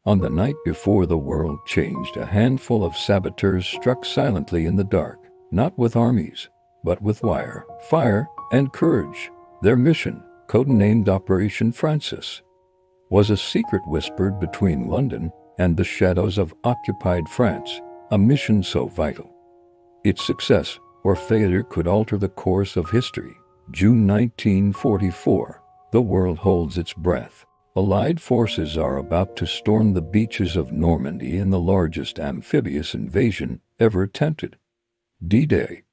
On the night before the world changed, a handful of saboteurs struck silently in the dark, not with armies, but with wire, fire, and courage. Their mission, codenamed Operation Francis, was a secret whispered between London and the shadows of occupied France, a mission so vital its success or failure could alter the course of history. June 1944. The world holds its breath. Allied forces are about to storm the beaches of Normandy in the largest amphibious invasion ever attempted. D-Day.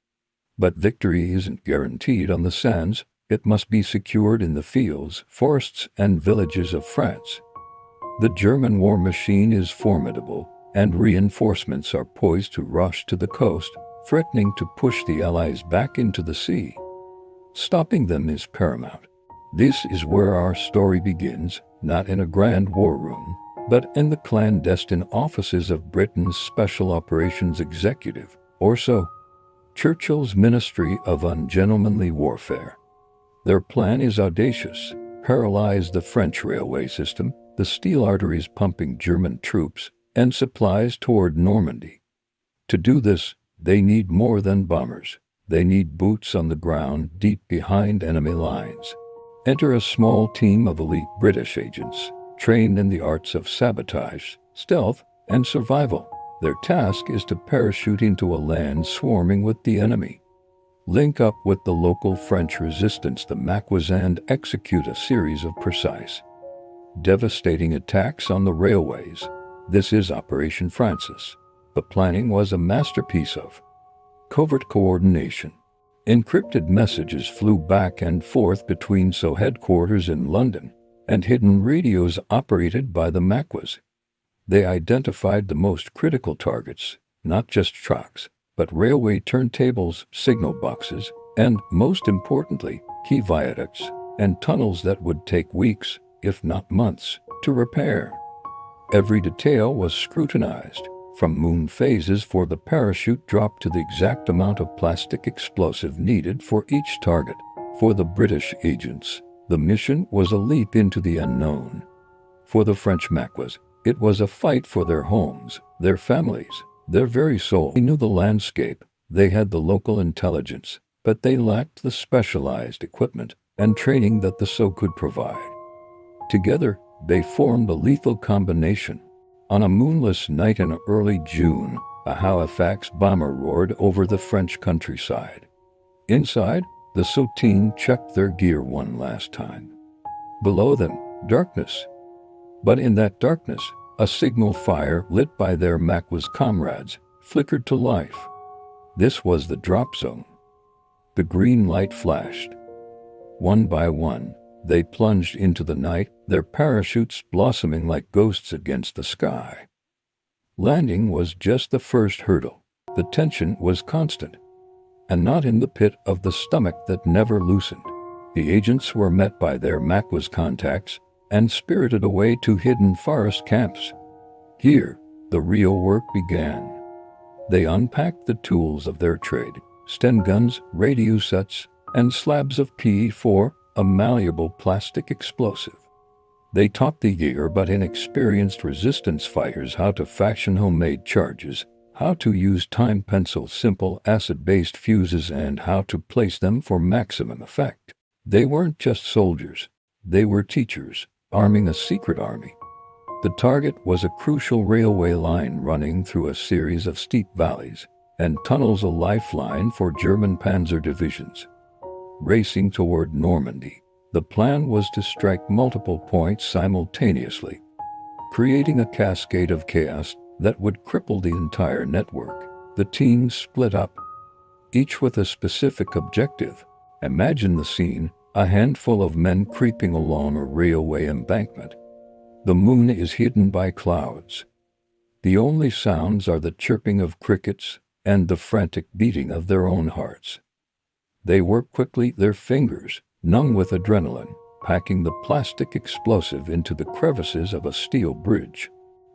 But victory isn't guaranteed on the sands. It must be secured in the fields, forests, and villages of France. The German war machine is formidable, and reinforcements are poised to rush to the coast, threatening to push the Allies back into the sea. Stopping them is paramount. This is where our story begins, not in a grand war room, but in the clandestine offices of Britain's Special Operations Executive, or so, Churchill's Ministry of Ungentlemanly Warfare. Their plan is audacious: paralyze the French railway system, the steel arteries pumping German troops and supplies toward Normandy. To do this, they need more than bombers. They need boots on the ground deep behind enemy lines. Enter a small team of elite British agents, trained in the arts of sabotage, stealth, and survival. Their task is to parachute into a land swarming with the enemy, link up with the local French resistance, the Maquis, and execute a series of precise, devastating attacks on the railways. This is Operation Francis. The planning was a masterpiece of covert coordination. Encrypted messages flew back and forth between headquarters in London and hidden radios operated by the Maquis. They identified the most critical targets, not just trucks, but railway turntables, signal boxes, and, most importantly, key viaducts and tunnels that would take weeks, if not months, to repair. Every detail was scrutinized, from moon phases for the parachute drop to the exact amount of plastic explosive needed for each target. For the British agents, the mission was a leap into the unknown. For the French Maquis, it was a fight for their homes, their families, their very soul. They knew the landscape, they had the local intelligence, but they lacked the specialized equipment and training that the SO could provide. Together, they formed a lethal combination. On a moonless night in early June, a Halifax bomber roared over the French countryside. Inside, the SO team checked their gear one last time. Below them, darkness. But in that darkness, a signal fire lit by their Maquis comrades flickered to life. This was the drop zone. The green light flashed. One by one, they plunged into the night, their parachutes blossoming like ghosts against the sky. Landing was just the first hurdle. The tension was constant, and not in the pit of the stomach that never loosened. The agents were met by their Maquis contacts and spirited away to hidden forest camps. Here, the real work began. They unpacked the tools of their trade: Sten guns, radio sets, and slabs of P4, a malleable plastic explosive. They taught the eager but inexperienced resistance fighters how to fashion homemade charges, how to use time pencil simple acid-based fuses, and how to place them for maximum effect. They weren't just soldiers, they were teachers, arming a secret army. The target was a crucial railway line running through a series of steep valleys, and tunnels, a lifeline for German panzer divisions. Racing toward Normandy, the plan was to strike multiple points simultaneously, creating a cascade of chaos that would cripple the entire network. The teams split up, each with a specific objective. Imagine the scene: a handful of men creeping along a railway embankment. The moon is hidden by clouds. The only sounds are the chirping of crickets and the frantic beating of their own hearts. They work quickly, their fingers, numb with adrenaline, packing the plastic explosive into the crevices of a steel bridge.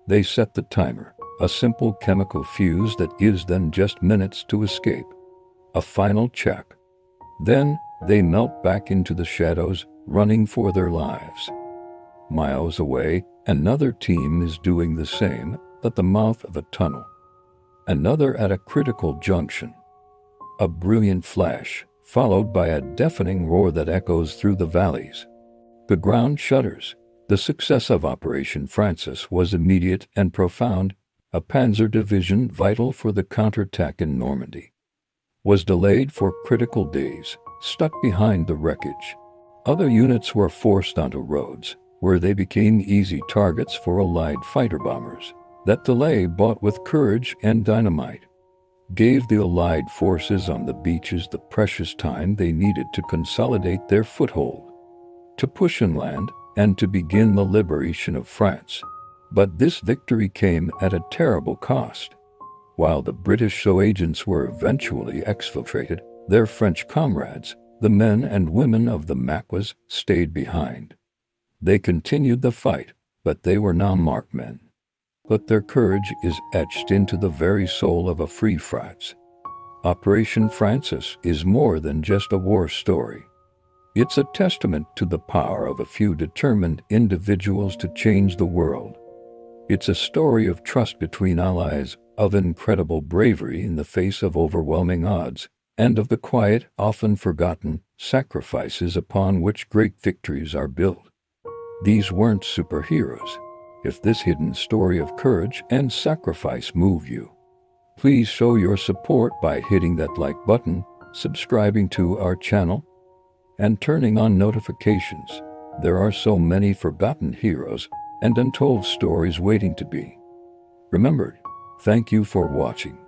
They set the timer, a simple chemical fuse that gives them just minutes to escape. A final check. Then, they melt back into the shadows, running for their lives. Miles away, another team is doing the same at the mouth of a tunnel. Another at a critical junction. A brilliant flash, followed by a deafening roar that echoes through the valleys. The ground shudders. The success of Operation Francis was immediate and profound. A panzer division vital for the counterattack in Normandy was delayed for critical days, stuck behind the wreckage. Other units were forced onto roads, where they became easy targets for Allied fighter bombers. That delay, bought with courage and dynamite, gave the Allied forces on the beaches the precious time they needed to consolidate their foothold, to push inland, and to begin the liberation of France. But this victory came at a terrible cost. While the British show agents were eventually exfiltrated, their French comrades, the men and women of the Maquis, stayed behind. They continued the fight, but they were now marked men. But their courage is etched into the very soul of a free France. Operation Francis is more than just a war story. It's a testament to the power of a few determined individuals to change the world. It's a story of trust between allies, of incredible bravery in the face of overwhelming odds, and of the quiet, often forgotten, sacrifices upon which great victories are built. These weren't superheroes. If this hidden story of courage and sacrifice moved you, please show your support by hitting that like button, subscribing to our channel, and turning on notifications. There are so many forgotten heroes and untold stories waiting to be remembered. Thank you for watching.